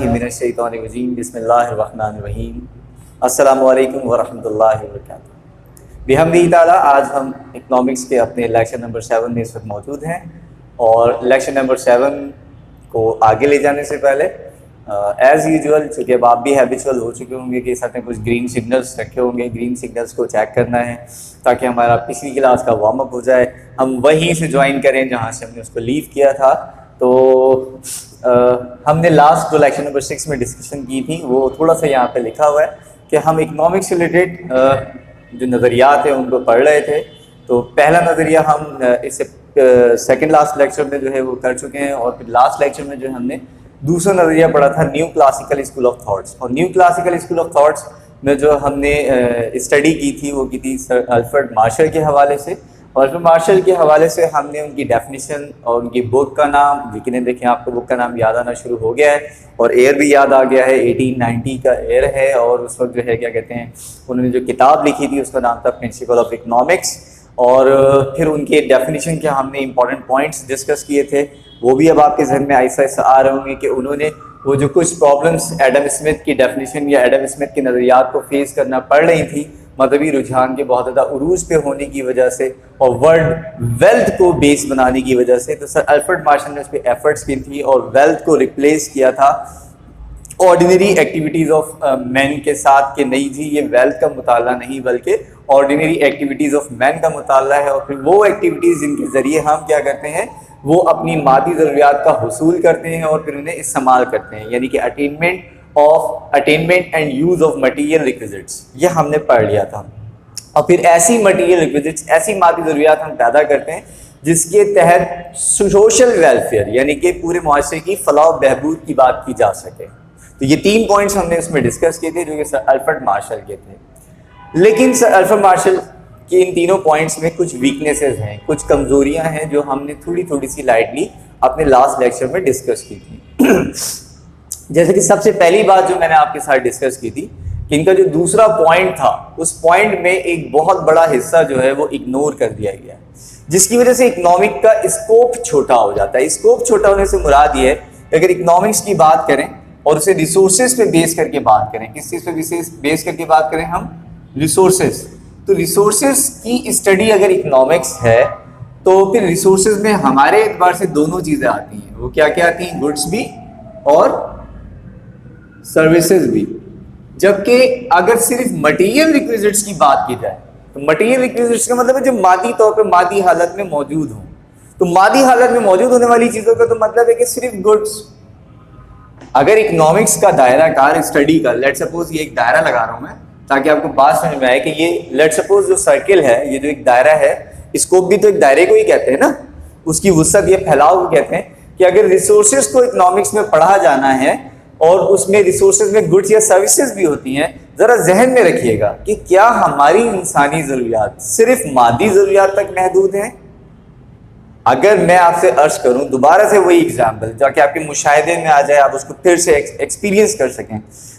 من الشیطان الرجیم بسم اللہ الرحمن الرحیم السلام علیکم ورحمۃ اللہ وبرکاتہ۔ بحمدہ تعالیٰ آج ہم اکنامکس کے اپنے لیکچر نمبر 7 میں اس وقت موجود ہیں، اور لیکچر نمبر 7 کو آگے لے جانے سے پہلے ایز یوزول، چونکہ اب آپ بھی ہیبیچول ہو چکے ہوں گے کہ ساتھ میں کچھ گرین سگنلز رکھے ہوں گے، گرین سگنلز کو چیک کرنا ہے تاکہ ہمارا پچھلی کلاس کا وارم اپ ہو جائے، ہم وہیں سے جوائن کریں جہاں سے ہم نے اس کو لیو کیا تھا۔ تو ہم نے لاسٹ جو لیکچر نمبر 6 میں ڈسکشن کی تھی وہ تھوڑا سا یہاں پہ لکھا ہوا ہے کہ ہم اکنامکس سے ریلیٹڈ جو نظریات ہیں ان کو پڑھ رہے تھے۔ تو پہلا نظریہ ہم اس سے سیکنڈ لاسٹ لیکچر میں جو ہے وہ کر چکے ہیں، اور پھر لاسٹ لیکچر میں جو ہم نے دوسرا نظریہ پڑھا تھا neo classical school of thoughts, اور neo classical school of thoughts میں جو ہم نے اسٹڈی کی تھی وہ کی تھی سر الفریڈ مارشل کے حوالے سے، اور الفریڈ مارشل کے حوالے سے ہم نے ان کی ڈیفینیشن اور ان کی بک کا نام، یقیناً دیکھیں آپ کو بک کا نام یاد آنا شروع ہو گیا ہے، اور ایئر بھی یاد آ گیا ہے، 1890 کا ایئر ہے، اور اس وقت جو ہے کیا کہتے ہیں انہوں نے جو کتاب لکھی تھی اس کا نام تھا پرنسپل آف اکنامکس، اور پھر ان کے ڈیفینیشن کے ہم نے امپورٹنٹ پوائنٹس ڈسکس کیے تھے، وہ بھی اب آپ کے ذہن میں آہستہ آہستہ آ رہے ہوں گے کہ انہوں نے وہ جو کچھ پرابلمس ایڈم اسمتھ کی ڈیفینیشن یا ایڈم اسمتھ کے نظریات کو فیس کرنا پڑ رہی تھی مذہبی رجحان کے بہت زیادہ عروج پہ ہونے کی وجہ سے اور ورلڈ ویلتھ کو بیس بنانے کی وجہ سے، تو سر الفریڈ مارشل نے اس پہ ایفرٹس کی تھی اور ویلتھ کو ریپلیس کیا تھا آرڈینری ایکٹیویٹیز آف مین کے ساتھ، کہ نہیں جی یہ ویلتھ کا مطالعہ نہیں بلکہ آرڈینری ایکٹیویٹیز آف مین کا مطالعہ ہے، اور پھر وہ ایکٹیویٹیز جن کے ذریعے ہم کیا کرتے ہیں وہ اپنی مادی ضروریات کا حصول کرتے ہیں اور پھر انہیں استعمال کرتے ہیں، یعنی کہ attainment and use of material requisites, یہ ہم نے پڑھ لیا تھا۔ اور پھر ایسی مٹیریل ریکویزٹس، ایسی مادی ضروریات ہم پیدا کرتے ہیں جس کے تحت سوشل ویلفیئر یعنی کہ پورے معاشرے کی فلاح و بہبود کی بات کی جا سکے۔ تو یہ 3 پوائنٹس ہم نے اس میں ڈسکس کیے تھے جو کہ سر الفریڈ مارشل کے تھے، لیکن سر الفریڈ مارشل کہ ان تینوں پوائنٹس میں کچھ ویکنیسز ہیں، کچھ کمزوریاں ہیں جو ہم نے تھوڑی سی لائٹلی اپنے لاسٹ لیکچر میں ڈسکس کی تھی۔ جیسے کہ سب سے پہلی بات جو میں نے آپ کے ساتھ ڈسکس کی تھی کہ ان کا جو دوسرا پوائنٹ تھا اس پوائنٹ میں ایک بہت بڑا حصہ جو ہے وہ اگنور کر دیا گیا ہے، جس کی وجہ سے اکنامک کا اسکوپ چھوٹا ہو جاتا ہے۔ اسکوپ چھوٹا ہونے سے مراد یہ ہے کہ اگر اکنامکس کی بات کریں اور اسے ریسورسز پہ بیس کر کے بات کریں، کس چیز پہ بیس کر کے بات کریں ہم؟ ریسورسز۔ تو ریسورسز کی اسٹڈی اگر اکنامکس ہے تو پھر ریسورسز میں ہمارے اعتبار سے دونوں چیزیں آتی ہیں، وہ کیا کیا آتی ہیں؟ گڈس بھی اور سروسز بھی۔ جبکہ اگر صرف مٹیریل ریکویزٹس کی بات کی جائے تو مٹیریل ریکویزٹس کا مطلب ہے جو مادی طور پہ مادی حالت میں موجود ہوں، تو مادی حالت میں موجود ہونے والی چیزوں کا تو مطلب ہے کہ صرف گڈس۔ اگر اکنامکس کا دائرہ کار اسٹڈی کا، لیٹ سپوز یہ ایک دائرہ لگا رہا ہوں میں تاکہ آپ کو بات سمجھ میں آئے کہ یہ لیٹ سپوز جو سرکل ہے، یہ جو ایک دائرہ ہے، اسکوپ بھی تو ایک دائرے کو ہی کہتے ہیں نا، اس کی وسعت یا پھیلاؤ کو کہتے ہیں، کہ اگر ریسورسز کو اکنامکس میں پڑھا جانا ہے اور اس میں ریسورسز میں گڈس یا سروسز بھی ہوتی ہیں، ذرا ذہن میں رکھیے گا کہ کیا ہماری انسانی ضروریات صرف مادی ضروریات تک محدود ہیں؟ اگر میں آپ سے عرض کروں دوبارہ سے وہی اگزامپل تاکہ آپ کے مشاہدے میں آ جائے، آپ اس کو پھر سے ایکسپیرینس کر سکیں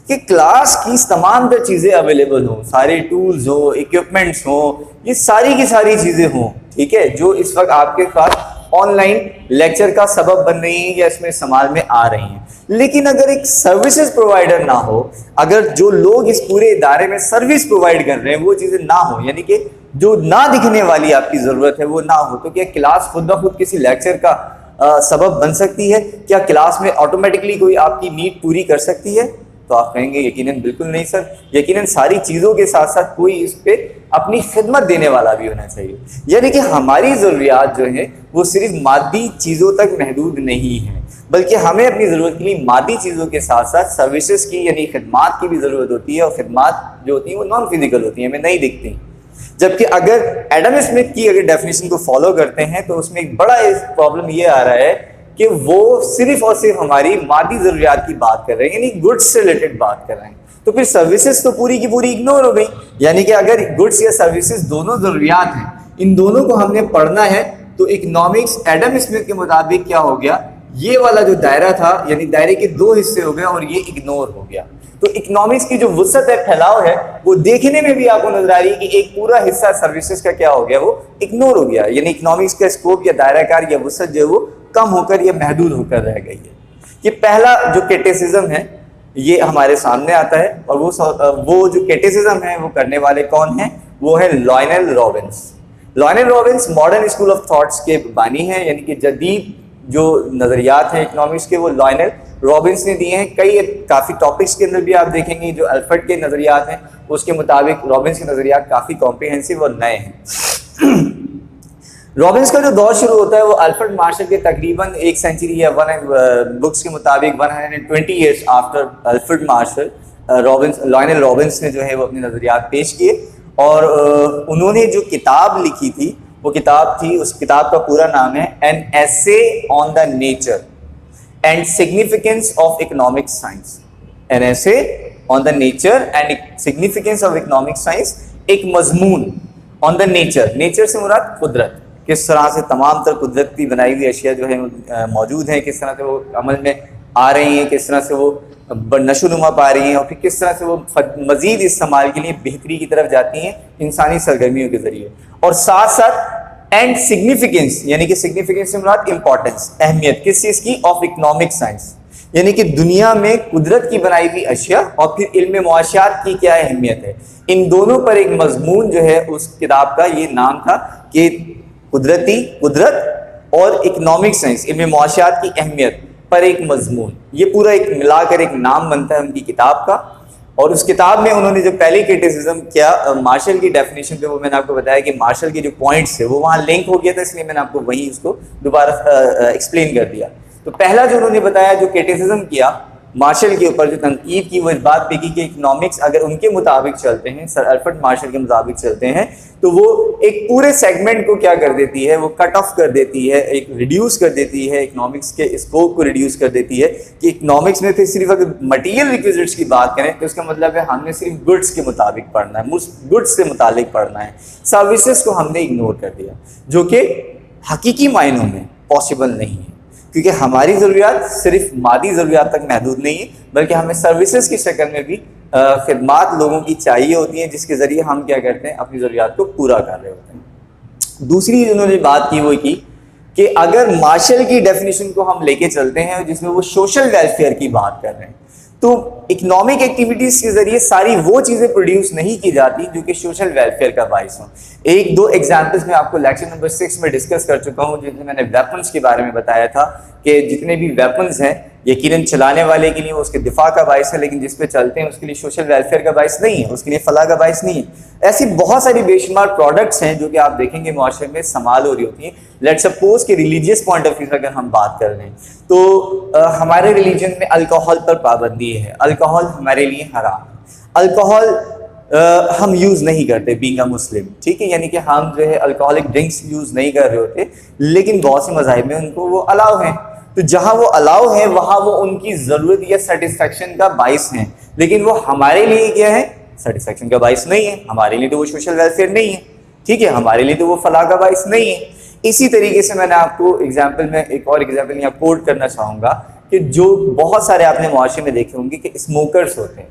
کہ کلاس کی تمام تر چیزیں اویلیبل ہوں، سارے ٹولز ہوں، اکوپمنٹس ہوں، یہ ساری کی ساری چیزیں ہوں، ٹھیک ہے، جو اس وقت آپ کے پاس آن لائن لیکچر کا سبب بن رہی ہیں یا اس میں استعمال میں آ رہی ہیں، لیکن اگر ایک سروسز پرووائڈر نہ ہو، اگر جو لوگ اس پورے ادارے میں سروس پرووائڈ کر رہے ہیں وہ چیزیں نہ ہوں، یعنی کہ جو نہ دکھنے والی آپ کی ضرورت ہے وہ نہ ہو، تو کیا کلاس خود بخود کسی لیکچر کا سبب بن سکتی ہے؟ کیا کلاس میں آٹومیٹکلی کوئی آپ کی نیڈ پوری کر سکتی ہے؟ تو آپ کہیں گے یقیناً بالکل نہیں سر، یقیناً ساری چیزوں کے ساتھ ساتھ کوئی اس پہ اپنی خدمت دینے والا بھی ہونا چاہیے، یعنی کہ ہماری ضروریات جو ہیں وہ صرف مادی چیزوں تک محدود نہیں ہیں، بلکہ ہمیں اپنی ضرورت کے لیے مادی چیزوں کے ساتھ ساتھ سروسز کی یعنی خدمات کی بھی ضرورت ہوتی ہے، اور خدمات جو ہوتی ہیں وہ نان فزیکل ہوتی ہیں، ہمیں نہیں دکھتی۔ جبکہ اگر ایڈم اسمتھ کی اگر ڈیفینیشن کو فالو کرتے ہیں تو اس میں ایک بڑا پرابلم یہ آ رہا ہے کہ وہ صرف اور صرف ہماری مادی ضروریات کی بات کر رہے ہیں، یعنی گڈس سے ریلیٹڈ بات کر رہے ہیں، تو پھر سروسز تو پوری کی پوری اگنور ہو گئی، یعنی کہ اگر گڈس یا سروسز دونوں ضروریات ہیں، ان دونوں کو ہم نے پڑھنا ہے، تو اکنامکس ایڈم اسمتھ کے مطابق کیا ہو گیا، یہ والا جو دائرہ تھا یعنی دائرے کے 2 حصے ہو گئے اور یہ اگنور ہو گیا۔ تو اکنامکس کی جو وسعت ہے، پھیلاؤ ہے، وہ دیکھنے میں بھی آپ کو نظر آ رہی ہے کہ ایک پورا حصہ سروسز کا کیا ہو گیا، وہ اگنور ہو گیا، یعنی اکنامکس کا اسکوپ یا دائرہ کار یا وسعت جو ہے وہ کم ہو کر یا محدود ہو کر رہ گئی ہے۔ یہ پہلا جو کرٹیسزم ہے یہ ہمارے سامنے آتا ہے. اور وہ جو کریٹیسزم ہے وہ کرنے والے کون ہیں؟ وہ ہے Lionel Robbins. Lionel Robbins modern school of thoughts کے بانی ہیں, یعنی کہ جدید جو نظریات ہیں اکنامکس کے وہ لائنل رابنس نے دیے ہیں. کافی ٹاپکس کے اندر بھی آپ دیکھیں گے جو الفرڈ کے نظریات ہیں اس کے مطابق رابنس کے نظریات کافی کمپریہنسو اور نئے ہیں. رابنس کا جو دور شروع ہوتا ہے وہ الفرڈ مارشل کے تقریباً 1 سینچری یا بکس کے مطابق 120 years after Alfred Marshall Lionel Robbins نے جو ہے وہ اپنے نظریات پیش کیے. اور انہوں نے جو کتاب لکھی تھی وہ کتاب تھی, اس کتاب کا پورا نام ہے an essay on the nature and significance of economic science. An essay on the nature and significance of economic science, ایک مضمون آن دا نیچر. نیچر سے مراد قدرت, کس طرح سے تمام تر قدرتی بنائی ہوئی اشیاء جو ہے موجود ہیں, کس طرح سے وہ عمل میں آ رہی ہیں, کس طرح سے وہ نشو نما پا رہی ہیں, اور پھر کس طرح سے وہ مزید استعمال کے لیے بہتری کی طرف جاتی ہیں انسانی سرگرمیوں کے ذریعے. اور ساتھ ساتھ اینڈ سگنیفیکینس, یعنی کہ سگنیفیکینس سے مراد امپورٹنس, اہمیت کس چیز کی؟ آف اکنامک سائنس, یعنی کہ دنیا میں قدرت کی بنائی ہوئی اشیاء اور پھر علم معاشیات کی کیا اہمیت ہے. ان دونوں پر ایک مضمون جو ہے اس کتاب کا یہ نام تھا کہ قدرت اور اکنامک سائنس, علم معاشیات کی اہمیت پر ایک مضمون. یہ پورا ایک ملا کر ایک نام بنتا ہے ان کی کتاب کا. اور اس کتاب میں انہوں نے جو پہلی کرٹیسزم کیا مارشل کی ڈیفینیشن پہ, وہ میں نے آپ کو بتایا کہ مارشل کے جو پوائنٹس ہے وہ وہاں لنک ہو گیا تھا, اس لیے میں نے آپ کو وہیں اس کو دوبارہ ایکسپلین کر دیا. تو پہلا جو انہوں نے بتایا جو کرٹیسزم کیا مارشل کے اوپر, جو تنقید کی, وہ اس بات پہ کی کہ اکنامکس اگر ان کے مطابق چلتے ہیں, سر الفرڈ مارشل کے مطابق چلتے ہیں, تو وہ ایک پورے سیگمنٹ کو کیا کر دیتی ہے, وہ کٹ آف کر دیتی ہے, ایک ریڈیوس کر دیتی ہے, اکنامکس کے اسکوپ کو ریڈیوس کر دیتی ہے. کہ اکنامکس میں پھر صرف اگر مٹیریل ریکویزٹس کی بات کریں تو اس کا مطلب ہے ہم نے صرف گڈس کے مطابق پڑھنا ہے, گڈس سے متعلق پڑھنا ہے, سروسز کو ہم نے اگنور کر دیا, جو کہ حقیقی معنوں میں پاسبل نہیں ہے. کیونکہ ہماری ضروریات صرف مادی ضروریات تک محدود نہیں ہے, بلکہ ہمیں سروسز کی شکل میں بھی خدمات لوگوں کی چاہیے ہوتی ہیں, جس کے ذریعے ہم کیا کرتے ہیں اپنی ضروریات کو پورا کر رہے ہوتے ہیں. دوسری انہوں نے بات کی وہ کی کہ اگر مارشل کی ڈیفینیشن کو ہم لے کے چلتے ہیں جس میں وہ سوشل ویلفیئر کی بات کر رہے ہیں, تو اکنامک ایکٹیویٹیز کے ذریعے ساری وہ چیزیں پروڈیوس نہیں کی جاتی جو کہ سوشل ویلفیئر کا باعث ہوں. 1-2 ایگزامپلس میں آپ کو لیکچر نمبر 6 میں ڈسکس کر چکا ہوں, جس میں میں نے ویپنس کے بارے میں بتایا تھا کہ جتنے بھی ویپنس ہیں یقیناً چلانے والے کے لیے اس کے دفاع کا باعث ہے, لیکن جس پہ چلتے ہیں اس کے لیے سوشل ویلفیئر کا باعث نہیں ہے, اس کے لیے فلاح کا باعث نہیں ہے. ایسی بہت ساری بے شمار پروڈکٹس ہیں جو کہ آپ دیکھیں گے معاشرے میں استعمال ہو رہی ہوتی ہیں. لیٹ سپوز کہ ریلیجیس پوائنٹ آف ویو سے اگر ہم بات کر لیں تو ہمارے ریلیجن میں الکوہل پر پابندی ہے, الکوہل ہمارے لیے حرام ہے. الکوہل ہم یوز نہیں کرتے بینگ اے مسلم, ٹھیک ہے, یعنی کہ ہم جو ہے الکوہلک ڈرنکس یوز نہیں کر رہے ہوتے, لیکن بہت سے مذاہب میں ان کو وہ الاؤ ہیں. تو جہاں وہ الاؤ ہیں وہاں وہ ان کی ضرورت یا سیٹسفیکشن کا باعث ہیں, لیکن وہ ہمارے لیے کیا ہے, سیٹسفیکشن کا باعث نہیں ہے. ہمارے لیے تو وہ سوشل ویلفیئر نہیں ہے, ٹھیک ہے, ہمارے لیے تو وہ فلاح کا باعث نہیں ہے. اسی طریقے سے میں نے آپ کو ایگزامپل میں ایک اور ایگزامپل یہاں کوٹ کرنا چاہوں گا کہ جو بہت سارے آپ نے معاشرے میں دیکھے ہوں گے کہ اسموکرس ہوتے ہیں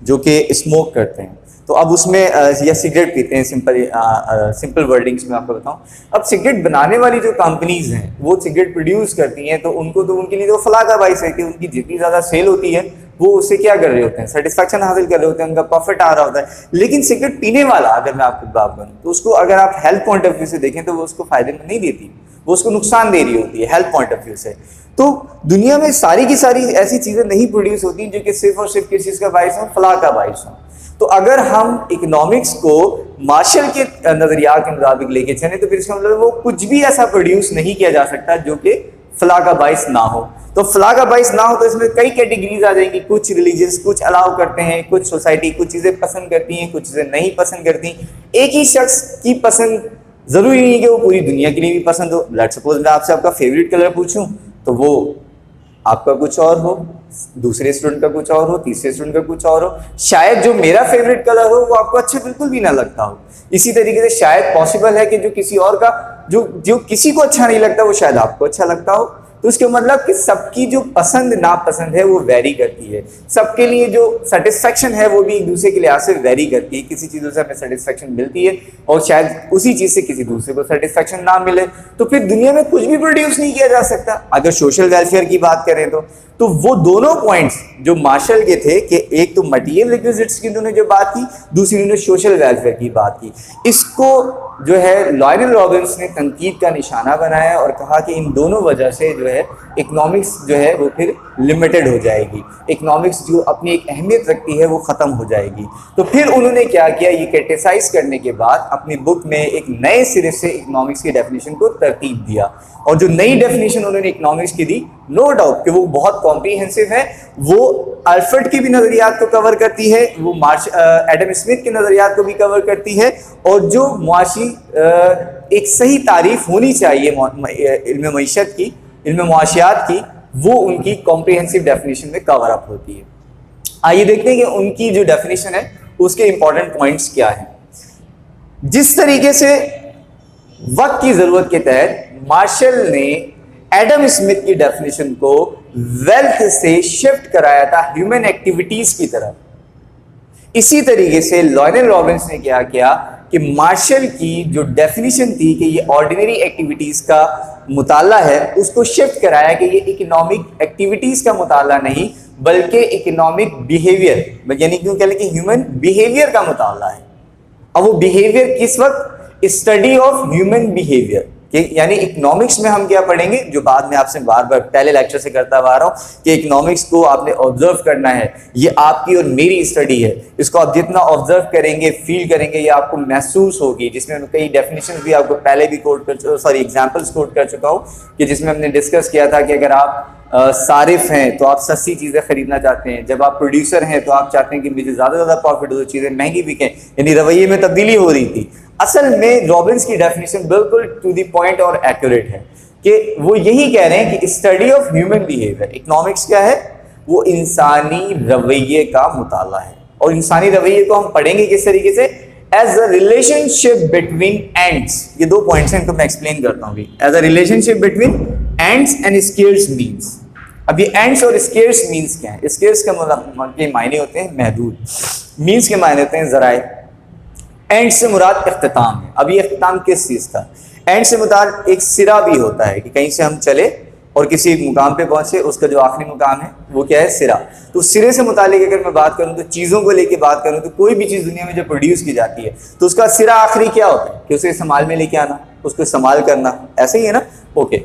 جو کہ اسموک کرتے ہیں. تو اب اس میں یا سگریٹ پیتے ہیں, سمپل ورڈنگس میں آپ کو بتاؤں. اب سگریٹ بنانے والی جو کمپنیز ہیں وہ سگریٹ پروڈیوس کرتی ہیں, تو ان کو تو ان کے لیے تو فلاح کا باعث ہے کہ ان کی جتنی زیادہ سیل ہوتی ہے وہ اس سے کیا کر رہے ہوتے ہیں, سیٹسفیکشن حاصل کر رہے ہوتے ہیں, ان کا پروفٹ آ رہا ہوتا ہے. لیکن سگریٹ پینے والا اگر میں آپ کو بات کروں تو اس کو اگر آپ ہیلتھ پوائنٹ آف ویو سے دیکھیں تو وہ اس کو فائدے میں نہیں دیتی, وہ اس کو نقصان دے رہی ہوتی ہے ہیلتھ پوائنٹ آف ویو سے. تو دنیا میں ساری کی ساری ایسی چیزیں نہیں پروڈیوس ہوتی جو کہ صرف اور صرف کس چیز کا باعث ہوں, فلاح کا باعث ہوں. تو اگر ہم اکنامکس کو مارشل کے نظریات کے مطابق لے کے چلیں تو پھر اس کا مطلب وہ کچھ بھی ایسا پروڈیوس نہیں کیا جا سکتا جو کہ فلاح کا باعث نہ ہو. تو فلاح کا باعث نہ ہو تو اس میں کئی کیٹیگریز آ جائیں گی. کچھ ریلیجنس کچھ الاؤ کرتے ہیں, کچھ سوسائٹی کچھ چیزیں پسند کرتی ہیں, کچھ چیزیں نہیں پسند کرتی. ایک ہی شخص کی پسند ضروری نہیں کہ وہ پوری دنیا کے لیے بھی پسند ہو. لیٹ سپوز میں آپ سے آپ کا فیوریٹ کلر پوچھوں تو وہ آپ کا کچھ اور ہو, دوسرے اسٹوڈنٹ کا کچھ اور ہو, تیسرے اسٹوڈنٹ کا کچھ اور ہو. شاید جو میرا فیوریٹ کلر ہو وہ آپ کو اچھا بالکل بھی نہ لگتا ہو. اسی طریقے سے شاید پاسبل ہے کہ جو کسی اور کا جو کسی کو اچھا نہیں لگتا وہ شاید آپ کو اچھا لگتا ہو. تو اس کا مطلب کہ سب کی جو پسند ناپسند ہے وہ ویری کرتی ہے, سب کے لیے جو سیٹسفیکشن ہے وہ بھی ایک دوسرے کے لحاظ سے ویری کرتی ہے. کسی چیزوں سے ہمیں سیٹسفیکشن ملتی ہے اور شاید اسی چیز سے کسی دوسرے کو سیٹسفیکشن نہ ملے, تو پھر دنیا میں کچھ بھی پروڈیوس نہیں کیا جا سکتا. اگر سوشل ویلفیئر کی بات کریں تو وہ دونوں پوائنٹس جو مارشل کے تھے کہ ایک تو مٹیریل ریکویزٹس کی انہوں نے جو بات کی, دوسری انہوں نے سوشل ویلفیئر کی بات کی. اس کو جو ہے لائنل رابنس نے تنقید کا نشانہ بنایا اور کہا کہ ان دونوں وجہ سے جو ہے اکنامکس جو ہے وہ پھر لمیٹڈ ہو جائے گی, اکنامکس جو اپنی ایک اہمیت رکھتی ہے وہ ختم ہو جائے گی. تو پھر انہوں نے کیا کیا, یہ کرٹیسائز کرنے کے بعد اپنی بک میں ایک نئے سرے سے اکنامکس کی ڈیفینیشن کو ترتیب دیا, اور جو نئی ڈیفینیشن انہوں نے اکنامکس کی دی, نو ڈاؤٹ کہ وہ بہت کمپریہنسو ہے, وہ الفرڈ کے بھی نظریات کو کور کرتی ہے, وہ ایڈم اسمتھ کے نظریات کو بھی کور کرتی ہے, اور جو معاشی ایک صحیح تعریف ہونی چاہیے علم معیشت کی, علم معاشیات کی, وہ ان کی کمپریہنسو ڈیفینیشن میں کور اپ ہوتی ہے. آئیے دیکھتے ہیں کہ ان کی جو ڈیفینیشن ہے اس کے امپورٹنٹ پوائنٹس کیا ہیں. جس طریقے سے وقت کی ضرورت کے تحت مارشل نے ایڈم اسمتھ کی ڈیفینیشن کو ویلتھ سے شفٹ کرایا تھا ہیومن ایکٹیویٹیز کی طرف, اسی طریقے سے لائنل رابنس نے کیا کیا کہ مارشل کی جو ڈیفینیشن تھی کہ یہ آرڈینری ایکٹیویٹیز کا مطالعہ ہے, اس کو شفٹ کرایا کہ یہ اکنامک ایکٹیویٹیز کا مطالعہ نہیں بلکہ اکنامک بیہیویئر, یعنی کیوں کہہ لیں کہ ہیومن بیہیویئر کا مطالعہ ہے. اب وہ بیہیویئر کس وقت, اسٹڈی آف ہیومن بیہیویئر, یعنی اکنامکس میں ہم کیا پڑھیں گے, جو بعد میں آپ سے بار بار پہلے لیکچر سے کرتا آ رہا ہوں کہ اکنامکس کو آپ نے آبزرو کرنا ہے, یہ آپ کی اور میری اسٹڈی ہے, اس کو آپ جتنا آبزرو کریں گے, فیل کریں گے, یہ آپ کو محسوس ہوگی. جس میں کئی ڈیفینیشن بھی آپ کو پہلے بھی ایگزامپلس کوٹ کر چکا ہوں کہ جس میں ہم نے ڈسکس کیا تھا کہ اگر آپ صارف ہیں تو آپ سستی چیزیں خریدنا چاہتے ہیں, جب آپ پروڈیوسر ہیں تو آپ چاہتے ہیں کہ مجھے زیادہ پروفٹ ہو, چیزیں مہنگی بکیں, یعنی رویے میں تبدیلی ہو رہی تھی. اصل میں رابنس کی ڈیفینیشن بالکل ٹو دی پوائنٹ اور ایکوریٹ ہے کہ وہ یہی کہہ رہے ہیں کہ study of human behaviour. Economics کیا ہے, وہ انسانی رویے کا مطالعہ ہے, اور انسانی رویے کو ہم پڑھیں گے کس طریقے سے, as a relation ship between ends. یہ دو پوائنٹس ہیں ان کو میں ایکسپلین کرتا ہوں. As a relation ship between ends and اسکیئرس means. اب یہ اینڈس اور اسکیئرس مینس کیا ہے؟ اسکیئرس کے معنی ہوتے ہیں محدود, مینس کے معنی ہوتے ہیں ذرائع. اینڈ سے مراد اختتام ہے. اب یہ اختتام کس چیز کا؟ اینڈ سے مراد ایک سرا بھی ہوتا ہے کہ کہیں سے ہم چلے اور کسی مقام پہ پہنچے, اس کا جو آخری مقام ہے وہ کیا ہے, سرا. تو سرے سے متعلق اگر میں بات کروں تو چیزوں کو لے کے بات کروں تو کوئی بھی چیز دنیا میں جو پروڈیوس کی جاتی ہے تو اس کا سرا آخری کیا ہوتا ہے کہ اسے استعمال میں لے کے آنا, اس کو استعمال کرنا, ایسے ہی ہے نا. اوکے,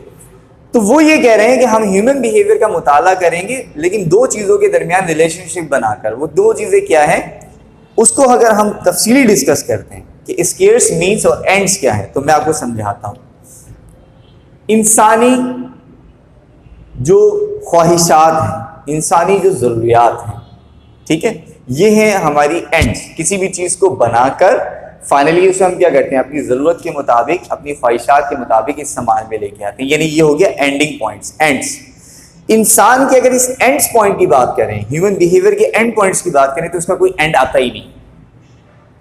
تو وہ یہ کہہ رہے ہیں کہ ہم ہیومن بیہیویئر کا مطالعہ کریں گے لیکن دو چیزوں کے درمیان ریلیشن شپ بنا کر. وہ دو چیزیں کیا ہیں اس کو اگر ہم تفصیلی ڈسکس کرتے ہیں کہ اسکیئرس مینس اور اینڈس کیا ہے تو میں آپ کو سمجھاتا ہوں. انسانی جو خواہشات ہیں, انسانی جو ضروریات ہیں, ٹھیک ہے, یہ ہیں ہماری اینڈس. کسی بھی چیز کو بنا کر فائنلی اسے ہم کیا کرتے ہیں, اپنی ضرورت کے مطابق, اپنی خواہشات کے مطابق استعمال میں لے کے آتے ہیں. یعنی یہ ہو گیا اینڈنگ پوائنٹس, اینڈس. انسان کے اگر اس اینڈس پوائنٹ کی بات کریں, ہیومن بیہیویئر کے اینڈ پوائنٹس کی بات کریں تو اس کا کوئی اینڈ آتا ہی نہیں.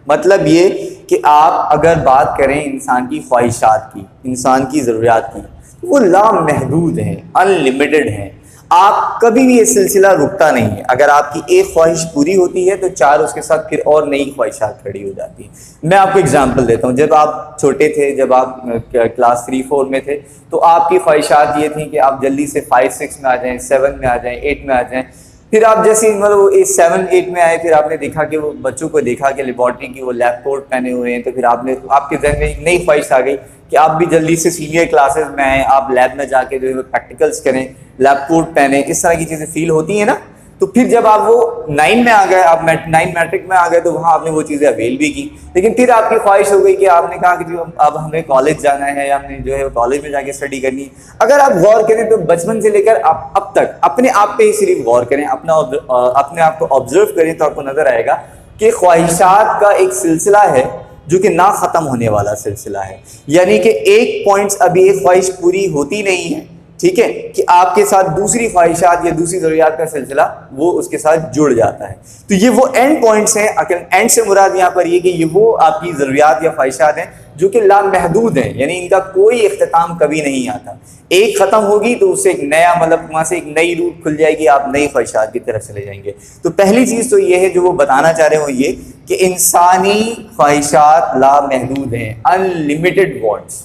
مطلب یہ کہ آپ اگر بات کریں انسان کی خواہشات کی, انسان کی ضروریات کی, وہ لامحدود ہیں, ان لمیٹڈ ہیں. آپ کبھی بھی یہ سلسلہ رکتا نہیں ہے. اگر آپ کی ایک خواہش پوری ہوتی ہے تو چار اس کے ساتھ پھر اور نئی خواہشات کھڑی ہو جاتی ہیں. میں آپ کو اگزامپل دیتا ہوں. جب آپ چھوٹے تھے, جب آپ کلاس 3-4 میں تھے تو آپ کی خواہشات یہ تھیں کہ آپ جلدی سے 5-6 میں آ جائیں, 7 میں آ جائیں, 8 میں آ جائیں. پھر آپ جیسے مطلب 7-8 میں آئے, پھر آپ نے دیکھا کہ وہ بچوں کو دیکھا کہ لیبارٹری کی وہ لیب کوٹ پہنے ہوئے ہیں, تو پھر آپ کے ذہن میں ایک نئی خواہش آ گئی کہ آپ بھی جلدی سے سینئر کلاسز میں آئیں, آپ لیب میں جا کے جو ہے پریکٹیکلس کریں, لیب کوٹ پہنیں. اس طرح کی چیزیں فیل ہوتی ہیں نا. تو پھر جب آپ وہ 9 میں آ گئے, آپ 9 میٹرک میں آ گئے, تو وہاں آپ نے وہ چیزیں اویل بھی کی. لیکن پھر آپ کی خواہش ہو گئی کہ آپ نے کہا کہ جو اب ہمیں کالج جانا ہے, ہم نے جو ہے کالج میں جا کے اسٹڈی کرنی ہے. اگر آپ غور کریں تو بچپن سے لے کر اب تک اپنے آپ پہ ہی صرف غور کریں, اپنے آپ کو آبزرو کریں تو آپ کو نظر آئے گا کہ خواہشات کا ایک سلسلہ ہے جو کہ نہ ختم ہونے والا سلسلہ ہے. یعنی کہ ایک پوائنٹس ابھی ایک خواہش پوری ہوتی نہیں ہے, ٹھیک ہے, کہ آپ کے ساتھ دوسری خواہشات یا دوسری ضروریات کا سلسلہ وہ اس کے ساتھ جڑ جاتا ہے. تو یہ وہ اینڈ پوائنٹس ہیں. اینڈ سے مراد یہاں پر یہ کہ یہ وہ آپ کی ضروریات یا خواہشات ہیں جو کہ لامحدود ہیں، یعنی ان کا کوئی اختتام کبھی نہیں آتا. ایک ختم ہوگی تو اس سے ایک نیا مطلب وہاں سے ایک نئی روٹ کھل جائے گی، آپ نئی خواہشات کی طرف چلے جائیں گے. تو پہلی چیز تو یہ ہے جو وہ بتانا چاہ رہے ہوں یہ کہ انسانی خواہشات لامحدود ہیں، ان لمیٹڈ وانٹس.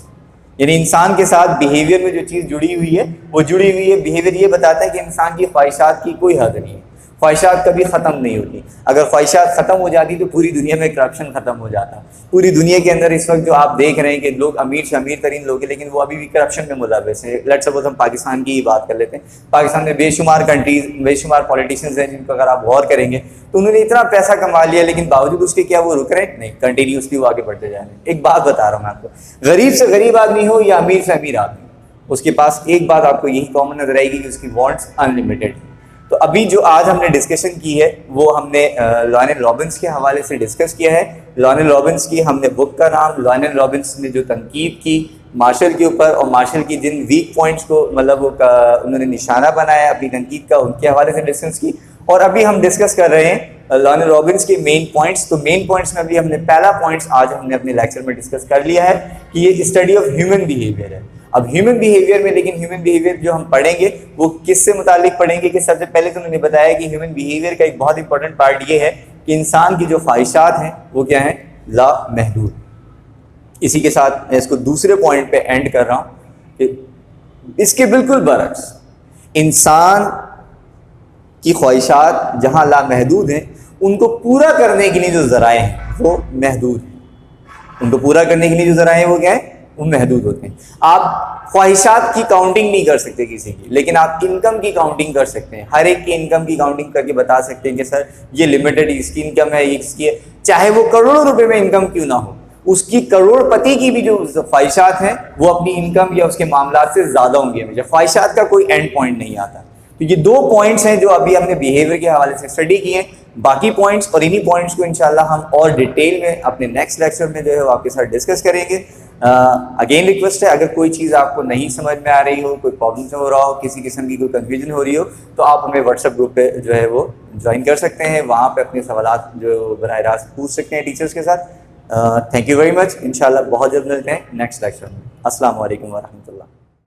یعنی انسان کے ساتھ بیہیویئر میں جو چیز جڑی ہوئی ہے وہ جڑی ہوئی ہے. بیہیویئر یہ بتاتا ہے کہ انسان کی خواہشات کی کوئی حد نہیں ہے، خواہشات کبھی ختم نہیں ہوتی. اگر خواہشات ختم ہو جاتی تو پوری دنیا میں کرپشن ختم ہو جاتا. پوری دنیا کے اندر اس وقت جو آپ دیکھ رہے ہیں کہ لوگ امیر سے امیر ترین لوگ ہیں لیکن وہ ابھی بھی کرپشن میں ملوث ہیں. لیٹس سپوز ہم پاکستان کی ہی بات کر لیتے ہیں. پاکستان میں بے شمار کنٹریز، بے شمار پولیٹیشینز ہیں جن کو اگر آپ غور کریں گے تو انہوں نے اتنا پیسہ کما لیا لیکن باوجود اس کے کیا وہ رک رہے ہیں؟ نہیں، کنٹینیوسلی وہ آگے بڑھتے جا رہے ہیں. ایک بات بتا رہا ہوں میں آپ کو، غریب سے غریب آدمی ہو یا امیر سے امیر آدمی، اس کے پاس ایک بات آپ کو یہی کامن نظر آئے گی کہ اس کی وانٹس ان لمیٹڈ. تو ابھی جو آج ہم نے ڈسکشن کی ہے وہ ہم نے لائنل رابنس کے حوالے سے ڈسکس کیا ہے. لائنل رابنس کی ہم نے بک کا نام، لائنل رابنس نے جو تنقید کی مارشل کے اوپر اور مارشل کی جن ویک پوائنٹس کو مطلب انہوں نے نشانہ بنایا اپنی تنقید کا، ان کے حوالے سے ڈسکس کی. اور ابھی ہم ڈسکس کر رہے ہیں لائنل رابنس کے مین پوائنٹس. تو مین پوائنٹس میں ابھی ہم نے پہلا پوائنٹس آج ہم نے اپنے لیکچر میں ڈسکس کر لیا ہے کہ یہ اسٹڈی آف ہیومن بیہیویئر ہے. اب ہیومن بیہیویئر میں لیکن ہیومن بیہیویئر جو ہم پڑھیں گے وہ کس سے متعلق پڑھیں گے کہ سب سے پہلے تو انہوں نے بتایا کہ ہیومن بیہیویئر کا ایک بہت امپورٹنٹ پارٹ یہ ہے کہ انسان کی جو خواہشات ہیں وہ کیا ہیں؟ لامحدود. اسی کے ساتھ میں اس کو دوسرے پوائنٹ پہ اینڈ کر رہا ہوں کہ اس کے بالکل برعکس انسان کی خواہشات جہاں لامحدود ہیں ان کو پورا کرنے کے لیے جو ذرائع ہیں وہ محدود ہیں. ان کو پورا کرنے کے لیے جو ذرائع ہیں وہ کیا ہیں؟ وہ محدود ہوتے ہیں. آپ خواہشات کی کاؤنٹنگ نہیں کر سکتے کسی کی، لیکن آپ انکم کی کاؤنٹنگ کر سکتے ہیں. ہر ایک کی انکم کی کاؤنٹنگ کر کے بتا سکتے ہیں کہ سر یہ لمیٹڈ اس کی انکم ہے، یہ اس کی ہے، چاہے وہ کروڑوں روپے میں انکم کیوں نہ ہو. اس کی کروڑ پتی کی بھی جو خواہشات ہیں وہ اپنی انکم یا اس کے معاملات سے زیادہ ہوں گے ہمیشہ. خواہشات کا کوئی اینڈ پوائنٹ نہیں آتا. تو یہ دو پوائنٹس ہیں جو ابھی ہم نے بیہیویئر کے حوالے سے اسٹڈی کیے ہیں. باقی پوائنٹس اور انہی پوائنٹس کو انشاءاللہ ہم اور ڈیٹیل میں اپنے نیکسٹ لیکچر میں جو ہے وہ آپ کے ساتھ ڈسکس کریں گے. اگین ریکویسٹ ہے، اگر کوئی چیز آپ کو نہیں سمجھ میں آ رہی ہو، کوئی پرابلم ہو رہا ہو، کسی قسم کی کوئی کنفیوژن ہو رہی ہو تو آپ ہمیں واٹس ایپ گروپ پہ جو ہے وہ جوائن کر سکتے ہیں. وہاں پہ اپنے سوالات جو براہ راست پوچھ سکتے ہیں ٹیچرس کے ساتھ. Thank you very much. انشاءاللہ بہت جلد ملتے ہیں نیکسٹ لیکچر میں. السلام علیکم ورحمۃ اللہ.